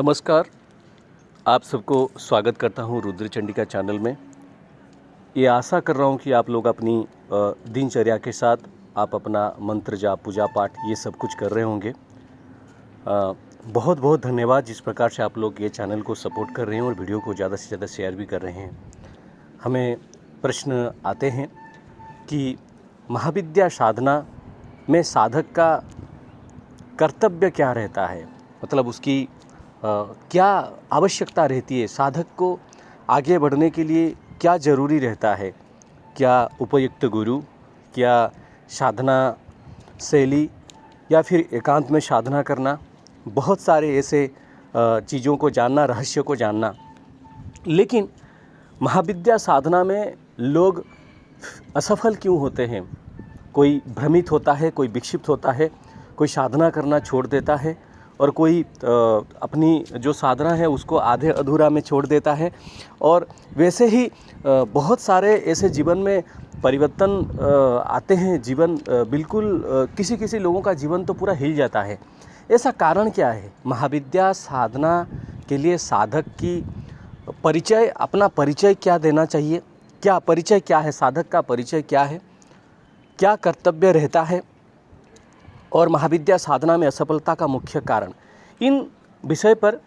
नमस्कार, आप सबको स्वागत करता हूँ रुद्र चंडिका चैनल में। ये आशा कर रहा हूँ कि आप लोग अपनी दिनचर्या के साथ आप अपना मंत्र जाप पूजा पाठ ये सब कुछ कर रहे होंगे। बहुत बहुत धन्यवाद जिस प्रकार से आप लोग ये चैनल को सपोर्ट कर रहे हैं और वीडियो को ज़्यादा से ज़्यादा शेयर भी कर रहे हैं। हमें प्रश्न आते हैं कि महाविद्या साधना में साधक का कर्तव्य क्या रहता है, मतलब उसकी क्या आवश्यकता रहती है, साधक को आगे बढ़ने के लिए क्या ज़रूरी रहता है, क्या उपयुक्त गुरु, क्या साधना शैली या फिर एकांत में साधना करना, बहुत सारे ऐसे चीज़ों को जानना, रहस्य को जानना। लेकिन महाविद्या साधना में लोग असफल क्यों होते हैं? कोई भ्रमित होता है, कोई विक्षिप्त होता है, कोई साधना करना छोड़ देता है और कोई अपनी जो साधना है उसको आधे अधूरा में छोड़ देता है। और वैसे ही बहुत सारे ऐसे जीवन में परिवर्तन आते हैं। जीवन बिल्कुल किसी किसी लोगों का जीवन तो पूरा हिल जाता है। ऐसा कारण क्या है? महाविद्या साधना के लिए साधक की परिचय, अपना परिचय क्या देना चाहिए, क्या परिचय क्या है, साधक का परिचय क्या है, क्या कर्तव्य रहता है और महाविद्या साधना में असफलता का मुख्य कारण, इन विषय पर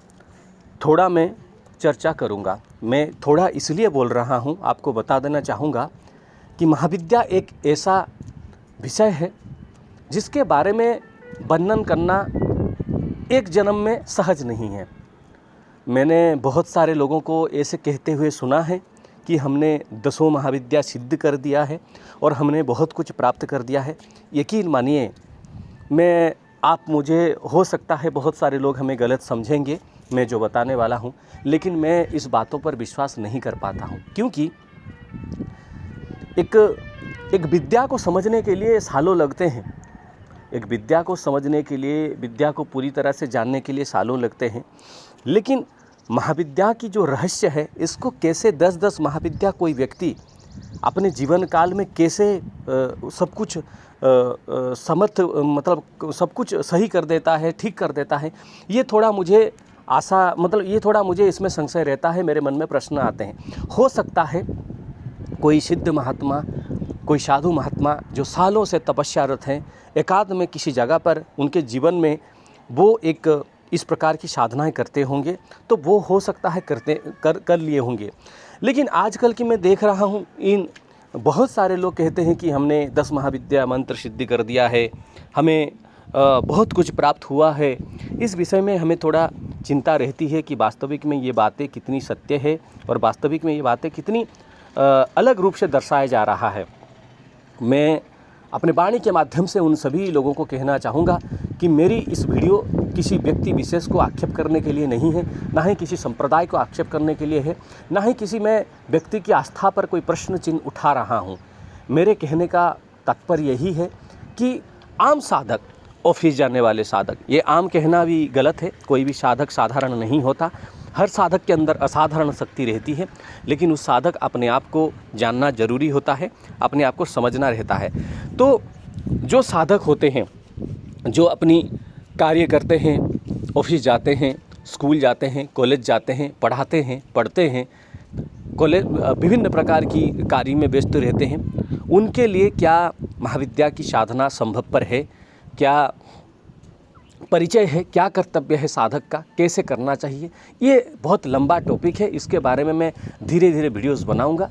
थोड़ा मैं चर्चा करूंगा। मैं थोड़ा इसलिए बोल रहा हूं, आपको बता देना चाहूँगा कि महाविद्या एक ऐसा विषय है जिसके बारे में वर्णन करना एक जन्म में सहज नहीं है। मैंने बहुत सारे लोगों को ऐसे कहते हुए सुना है कि हमने 10 महाविद्या सिद्ध कर दिया है और हमने बहुत कुछ प्राप्त कर दिया है। यकीन मानिए, आप मुझे हो सकता है बहुत सारे लोग हमें गलत समझेंगे मैं जो बताने वाला हूं, लेकिन मैं इस बातों पर विश्वास नहीं कर पाता हूं, क्योंकि एक विद्या को समझने के लिए सालों लगते हैं। एक विद्या को समझने के लिए, विद्या को पूरी तरह से जानने के लिए सालों लगते हैं। लेकिन महाविद्या की जो रहस्य है, इसको कैसे 10-10 महाविद्या कोई व्यक्ति अपने जीवन काल में कैसे सब कुछ मतलब सब कुछ सही कर देता है, ठीक कर देता है, ये थोड़ा मुझे ये थोड़ा मुझे इसमें संशय रहता है। मेरे मन में प्रश्न आते हैं। हो सकता है कोई सिद्ध महात्मा, कोई साधु महात्मा जो सालों से तपस्यारत हैं, एकांत में किसी जगह पर उनके जीवन में वो एक इस प्रकार की साधनाएं करते होंगे, तो वो हो सकता है कर लिए होंगे। लेकिन आजकल की मैं देख रहा हूँ, इन बहुत सारे लोग कहते हैं कि हमने 10 महाविद्या मंत्र सिद्धि कर दिया है, हमें बहुत कुछ प्राप्त हुआ है। इस विषय में हमें थोड़ा चिंता रहती है कि वास्तविक में ये बातें कितनी सत्य है और वास्तविक में ये बातें कितनी अलग रूप से दर्शाया जा रहा है। मैं अपने वाणी के माध्यम से उन सभी लोगों को कहना चाहूँगा कि मेरी इस वीडियो किसी व्यक्ति विशेष को आक्षेप करने के लिए नहीं है, ना ही किसी संप्रदाय को आक्षेप करने के लिए है, ना ही किसी मैं व्यक्ति की आस्था पर कोई प्रश्न चिन्ह उठा रहा हूँ। मेरे कहने का तात्पर्य यही है कि आम साधक, ऑफिस जाने वाले साधक, ये आम कहना भी गलत है, कोई भी साधक साधारण नहीं होता। हर साधक के अंदर असाधारण शक्ति रहती है, लेकिन उस साधक अपने आप को जानना जरूरी होता है, अपने आप को समझना रहता है। तो जो साधक होते हैं, जो अपनी कार्य करते हैं, ऑफिस जाते हैं, स्कूल जाते हैं, कॉलेज जाते हैं, पढ़ते हैं, कॉलेज विभिन्न प्रकार की कार्य में व्यस्त रहते हैं, उनके लिए क्या महाविद्या की साधना संभवपर है, क्या परिचय है, क्या कर्तव्य है साधक का, कैसे करना चाहिए, ये बहुत लंबा टॉपिक है। इसके बारे में मैं धीरे धीरे वीडियोस बनाऊंगा।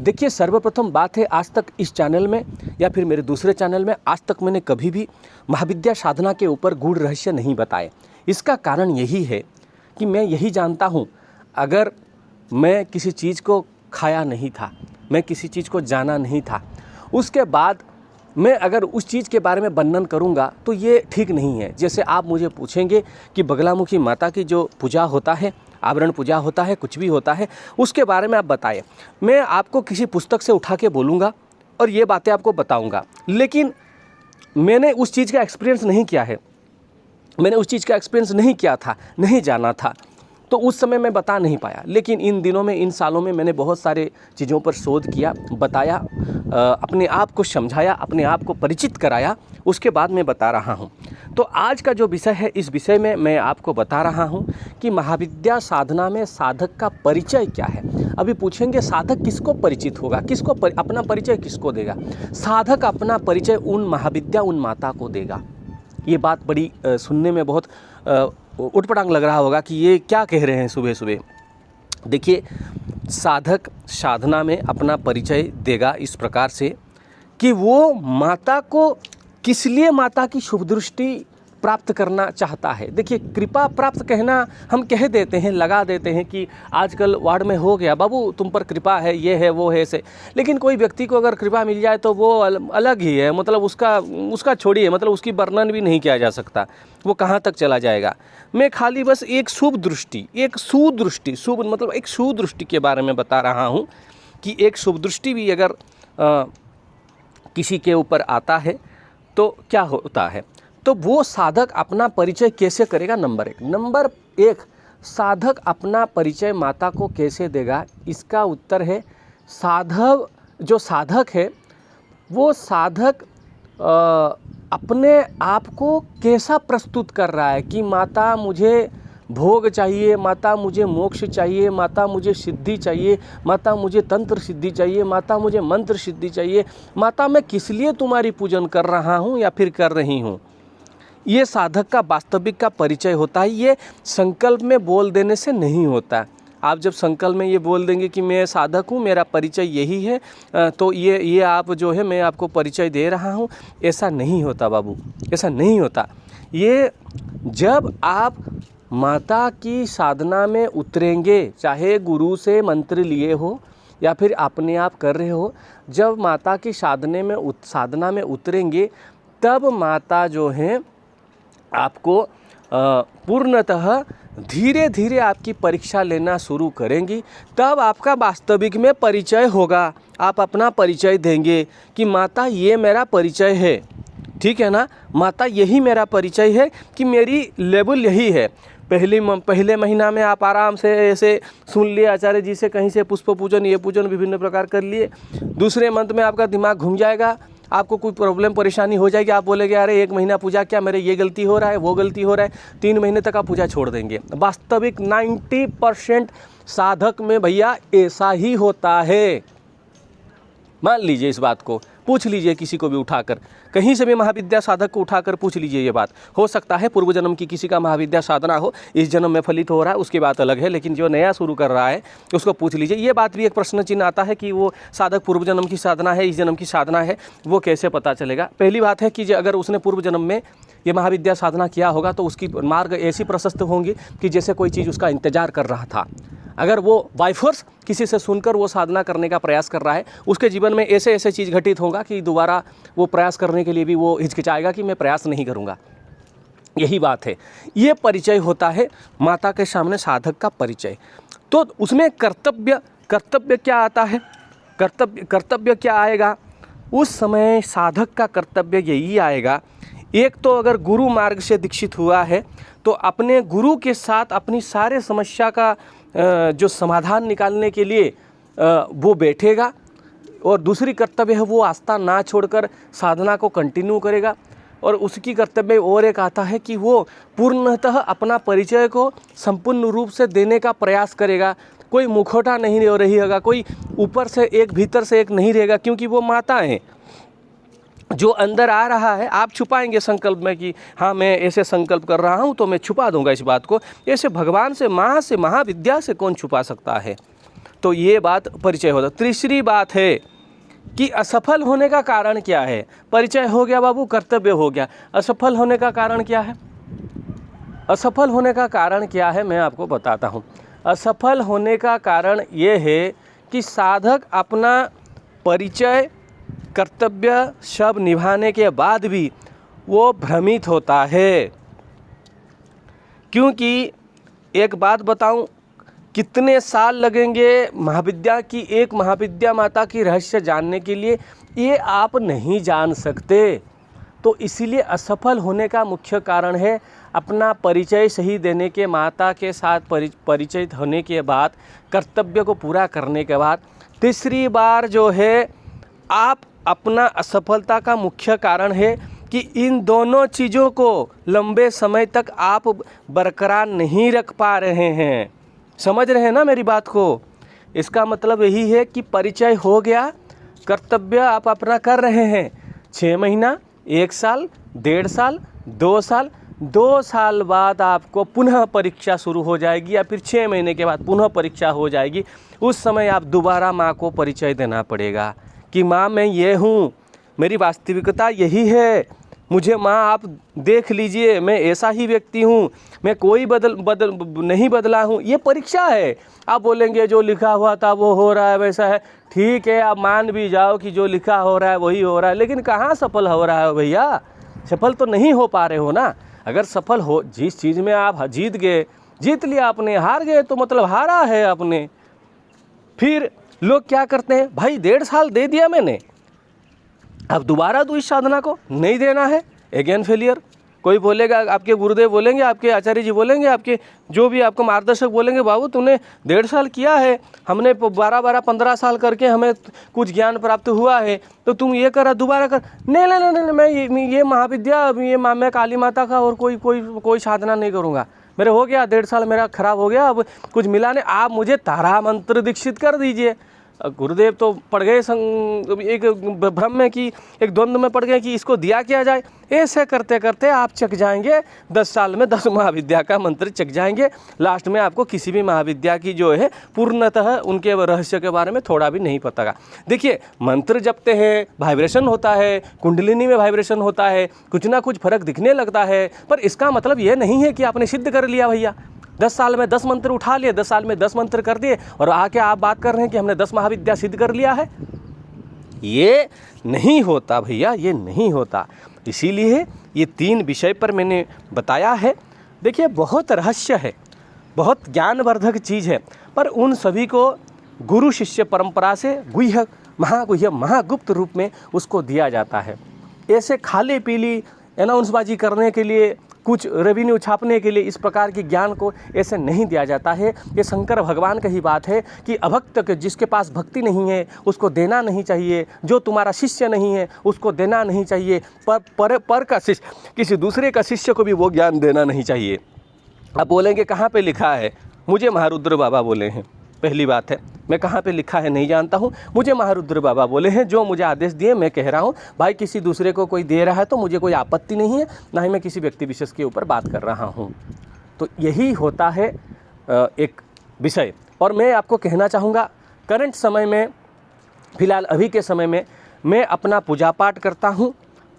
देखिए, सर्वप्रथम बात है, आज तक इस चैनल में या फिर मेरे दूसरे चैनल में आज तक मैंने कभी भी महाविद्या साधना के ऊपर गूढ़ रहस्य नहीं बताए। इसका कारण यही है कि मैं यही जानता हूँ, अगर मैं किसी चीज़ को खाया नहीं था, मैं किसी चीज़ को जाना नहीं था, उसके बाद मैं अगर उस चीज़ के बारे में वर्णन करूंगा तो ये ठीक नहीं है। जैसे आप मुझे पूछेंगे कि बगलामुखी माता की जो पूजा होता है, आवरण पूजा होता है, कुछ भी होता है, उसके बारे में आप बताएं। मैं आपको किसी पुस्तक से उठा के बोलूँगा और ये बातें आपको बताऊँगा, लेकिन मैंने उस चीज़ का एक्सपीरियंस नहीं किया है, मैंने उस चीज़ का एक्सपीरियंस नहीं किया था, नहीं जाना था। तो उस समय मैं बता नहीं पाया, लेकिन इन दिनों में, इन सालों में मैंने बहुत सारे चीज़ों पर शोध किया, बताया, अपने आप को समझाया, अपने आप को परिचित कराया, उसके बाद मैं बता रहा हूँ। तो आज का जो विषय है, इस विषय में मैं आपको बता रहा हूँ कि महाविद्या साधना में साधक का परिचय क्या है। अभी पूछेंगे साधक किसको परिचित होगा, अपना परिचय किसको देगा? साधक अपना परिचय उन महाविद्या, उन माता को देगा। ये बात बड़ी सुनने में बहुत उटपटांग लग रहा होगा कि ये क्या कह रहे हैं सुबह सुबह। देखिए, साधक साधना में अपना परिचय देगा इस प्रकार से कि वो माता को किस लिए माता की शुभ दृष्टि प्राप्त करना चाहता है। देखिए, कृपा प्राप्त कहना हम कह देते हैं, लगा देते हैं कि आजकल वार्ड में हो गया बाबू, तुम पर कृपा है, ये है वो है ऐसे। लेकिन कोई व्यक्ति को अगर कृपा मिल जाए तो वो अलग ही है, मतलब उसका छोड़िए, मतलब उसकी वर्णन भी नहीं किया जा सकता, वो कहाँ तक चला जाएगा। मैं खाली बस एक शुभ दृष्टि, एक सुदृष्टि, शुभ मतलब एक सुदृष्टि के बारे में बता रहा हूँ कि एक शुभ दृष्टि भी अगर किसी के ऊपर आता है तो क्या होता है। तो वो साधक अपना परिचय कैसे करेगा? नंबर एक, साधक अपना परिचय माता को कैसे देगा? इसका उत्तर है, जो साधक है वो साधक अपने आप को कैसा प्रस्तुत कर रहा है कि माता मुझे भोग चाहिए, माता मुझे मोक्ष चाहिए, माता मुझे सिद्धि चाहिए, माता मुझे तंत्र सिद्धि चाहिए, माता मुझे मंत्र सिद्धि चाहिए, माता मैं किस लिए तुम्हारी पूजन कर रहा हूँ या फिर कर रही हूँ। ये साधक का वास्तविक का परिचय होता है। ये संकल्प में बोल देने से नहीं होता। आप जब संकल्प में ये बोल देंगे कि मैं साधक हूँ, मेरा परिचय यही है, तो ये आप जो है मैं आपको परिचय दे रहा हूँ, ऐसा नहीं होता बाबू, ऐसा नहीं होता। ये जब आप माता की साधना में उतरेंगे, चाहे गुरु से मंत्र लिए हो या फिर अपने आप कर रहे हो, जब माता की साधना में उतरेंगे तब माता जो है आपको पूर्णतः धीरे धीरे आपकी परीक्षा लेना शुरू करेंगी। तब आपका वास्तविक में परिचय होगा। आप अपना परिचय देंगे कि माता ये मेरा परिचय है, ठीक है ना, माता यही मेरा परिचय है कि मेरी लेवल यही है। पहले महीना में आप आराम से ऐसे सुन लिए आचार्य जी से, कहीं से पुष्प पूजन, ये पूजन विभिन्न प्रकार कर लिए। दूसरे मंथ में आपका दिमाग घूम जाएगा, आपको कोई प्रॉब्लम परेशानी हो जाएगी, आप बोलेंगे अरे 1 महीना पूजा क्या, मेरे ये गलती हो रहा है, वो गलती हो रहा है। 3 महीने तक आप पूजा छोड़ देंगे। वास्तविक 90% साधक में भैया ऐसा ही होता है। मान लीजिए इस बात को, पूछ लीजिए किसी को भी उठाकर, कहीं से भी महाविद्या साधक को उठाकर पूछ लीजिए ये बात। हो सकता है पूर्व जन्म की किसी का महाविद्या साधना हो, इस जन्म में फलित हो रहा है, उसकी बात अलग है, लेकिन जो नया शुरू कर रहा है उसको पूछ लीजिए। ये बात भी एक प्रश्न चिन्ह आता है कि वो साधक पूर्व जन्म की साधना है, इस जन्म की साधना है, वो कैसे पता चलेगा। पहली बात है कि अगर उसने पूर्व जन्म में ये महाविद्या साधना किया होगा तो उसकी मार्ग ऐसी प्रशस्त होंगी कि जैसे कोई चीज़ उसका इंतजार कर रहा था। अगर वो बाय फोर्स किसी से सुनकर वो साधना करने का प्रयास कर रहा है, उसके जीवन में ऐसे ऐसे चीज़ घटित होगा कि दोबारा वो प्रयास करने के लिए भी वो हिचकिचाएगा कि मैं प्रयास नहीं करूँगा। यही बात है, ये परिचय होता है माता के सामने साधक का परिचय। तो उसमें कर्तव्य क्या आता है? कर्तव्य क्या आएगा? उस समय साधक का कर्तव्य यही आएगा, एक तो अगर गुरु मार्ग से दीक्षित हुआ है तो अपने गुरु के साथ अपनी सारे समस्या का जो समाधान निकालने के लिए वो बैठेगा। और दूसरी कर्तव्य है वो आस्था ना छोड़कर साधना को कंटिन्यू करेगा। और उसकी कर्तव्य और एक आता है कि वो पूर्णतः अपना परिचय को संपूर्ण रूप से देने का प्रयास करेगा। कोई मुखौटा नहीं रहेगा, कोई ऊपर से एक भीतर से एक नहीं रहेगा, क्योंकि वो माता है। जो अंदर आ रहा है आप छुपाएंगे संकल्प में कि हाँ मैं ऐसे संकल्प कर रहा हूँ तो मैं छुपा दूंगा इस बात को। ऐसे भगवान से, माँ से, महाविद्या से कौन छुपा सकता है? तो ये बात परिचय होता। तीसरी बात है कि असफल होने का कारण क्या है? परिचय हो गया बाबू, कर्तव्य हो गया, असफल होने का कारण क्या है? असफल होने का कारण क्या है मैं आपको बताता हूँ। असफल होने का कारण ये है कि साधक अपना परिचय, कर्तव्य सब निभाने के बाद भी वो भ्रमित होता है। क्योंकि एक बात बताऊं, कितने साल लगेंगे एक महाविद्या माता की रहस्य जानने के लिए, ये आप नहीं जान सकते। तो इसीलिए असफल होने का मुख्य कारण है अपना परिचय सही देने के, माता के साथ परिचित होने के बाद, कर्तव्य को पूरा करने के बाद तीसरी बार जो है आप अपना असफलता का मुख्य कारण है कि इन दोनों चीज़ों को लंबे समय तक आप बरकरार नहीं रख पा रहे हैं। समझ रहे हैं ना मेरी बात को? इसका मतलब यही है कि परिचय हो गया, कर्तव्य आप अपना कर रहे हैं, 6 महीना, 1 साल, 1.5 साल, 2 साल, 2 साल बाद आपको पुनः परीक्षा शुरू हो जाएगी या फिर 6 महीने के बाद पुनः परीक्षा हो जाएगी। उस समय आप दोबारा माँ को परिचय देना पड़ेगा कि माँ मैं ये हूँ, मेरी वास्तविकता यही है, मुझे माँ आप देख लीजिए, मैं ऐसा ही व्यक्ति हूँ, मैं कोई नहीं बदला हूँ। ये परीक्षा है। आप बोलेंगे जो लिखा हुआ था वो हो रहा है, वैसा है, ठीक है, आप मान भी जाओ कि जो लिखा हो रहा है वही हो रहा है, लेकिन कहाँ सफल हो रहा है भैया? सफल तो नहीं हो पा रहे हो ना। अगर सफल हो, जिस चीज़ में आप जीत गए, जीत लिया आपने, हार गए तो मतलब हारा है आपने। फिर लोग क्या करते हैं, भाई 1.5 साल दे दिया मैंने, अब दोबारा तो इस साधना को नहीं देना है, अगेन फेलियर। कोई बोलेगा, आपके गुरुदेव बोलेंगे, आपके आचार्य जी बोलेंगे, आपके जो भी आपको मार्गदर्शक बोलेंगे, बाबू तूने 1.5 साल किया है, हमने 12-15 साल करके हमें कुछ ज्ञान प्राप्त हुआ है, तो तुम ये करा, दोबारा कर। नहीं नहीं नहीं, मैं ये महाविद्या, मैं काली माता का और कोई साधना नहीं करूँगा, मेरे हो गया 1.5 साल मेरा खराब हो गया, अब कुछ मिला नहीं, आप मुझे तारा मंत्र दीक्षित कर दीजिए। गुरुदेव तो पड़ गए एक भ्रम में कि एक द्वंद्व में पड़ गए कि इसको दिया क्या जाए। ऐसे करते करते आप चक जाएंगे, 10 साल में 10 महाविद्या का मंत्र चक जाएंगे। लास्ट में आपको किसी भी महाविद्या की जो है पूर्णतः उनके रहस्य के बारे में थोड़ा भी नहीं पता। देखिए, मंत्र जपते हैं, वाइब्रेशन होता है, कुंडलिनी में वाइब्रेशन होता है, कुछ ना कुछ फर्क दिखने लगता है, पर इसका मतलब ये नहीं है कि आपने सिद्ध कर लिया भैया। 10 साल में 10 मंत्र उठा लिए, 10 साल में 10 मंत्र कर दिए और आके आप बात कर रहे हैं कि हमने 10 महाविद्या सिद्ध कर लिया है। ये नहीं होता भैया, ये नहीं होता। इसीलिए ये 3 विषय पर मैंने बताया है। देखिए, बहुत रहस्य है, बहुत ज्ञानवर्धक चीज़ है, पर उन सभी को गुरु शिष्य परंपरा से गुह्य महागुप्त रूप में उसको दिया जाता है। ऐसे खाली पीली अनाउंसबाजी करने के लिए, कुछ रेवेन्यू छापने के लिए इस प्रकार के ज्ञान को ऐसे नहीं दिया जाता है। ये शंकर भगवान का ही बात है कि अभक्त के, जिसके पास भक्ति नहीं है उसको देना नहीं चाहिए, जो तुम्हारा शिष्य नहीं है उसको देना नहीं चाहिए, पर का शिष्य, किसी दूसरे का शिष्य को भी वो ज्ञान देना नहीं चाहिए। अब बोलेंगे कहाँ पे लिखा है? मुझे महारुद्र बाबा बोले हैं। पहली बात है, मैं कहाँ पे लिखा है नहीं जानता हूँ, मुझे महारुद्र बाबा बोले हैं, जो मुझे आदेश दिए मैं कह रहा हूँ। भाई किसी दूसरे को कोई दे रहा है तो मुझे कोई आपत्ति नहीं है, ना ही मैं किसी व्यक्ति विशेष के ऊपर बात कर रहा हूँ। तो यही होता है एक विषय। और मैं आपको कहना चाहूँगा, करंट समय में, फिलहाल अभी के समय में मैं अपना पूजा पाठ करता हूँ,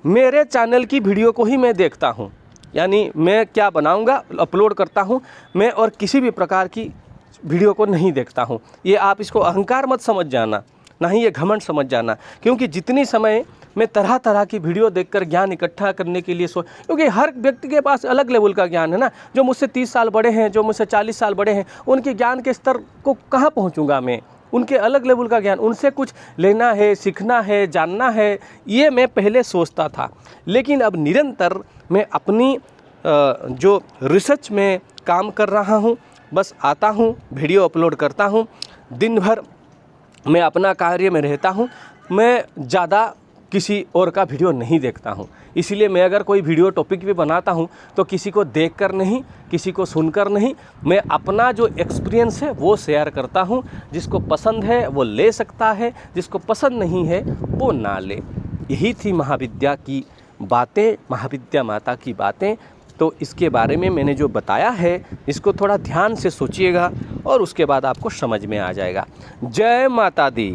मेरे चैनल की वीडियो को ही मैं देखता हूँ, यानी मैं क्या बनाऊँगा अपलोड करता हूँ, मैं और किसी भी प्रकार की वीडियो को नहीं देखता हूँ। ये आप इसको अहंकार मत समझ जाना, ना ही ये घमंड समझ जाना, क्योंकि जितनी समय मैं तरह तरह की वीडियो देखकर ज्ञान इकट्ठा करने के लिए क्योंकि हर व्यक्ति के पास अलग लेवल का ज्ञान है ना। जो मुझसे 30 साल बड़े हैं, जो मुझसे 40 साल बड़े हैं, उनके ज्ञान के स्तर को कहाँ पहुँचूँगा मैं? उनके अलग लेवल का ज्ञान, उनसे कुछ लेना है, सीखना है, जानना है, ये मैं पहले सोचता था। लेकिन अब निरंतर मैं अपनी जो रिसर्च में काम कर रहा हूँ, बस आता हूँ, वीडियो अपलोड करता हूँ, दिन भर मैं अपना कार्य में रहता हूँ, मैं ज़्यादा किसी और का वीडियो नहीं देखता हूँ। इसीलिए मैं अगर कोई वीडियो टॉपिक भी बनाता हूँ तो किसी को देखकर नहीं, किसी को सुनकर नहीं, मैं अपना जो एक्सपीरियंस है वो शेयर करता हूँ। जिसको पसंद है वो ले सकता है, जिसको पसंद नहीं है वो ना ले। यही थी महाविद्या की बातें, महाविद्या माता की बातें। तो इसके बारे में मैंने जो बताया है, इसको थोड़ा ध्यान से सोचिएगा और उसके बाद आपको समझ में आ जाएगा। जय माता दी।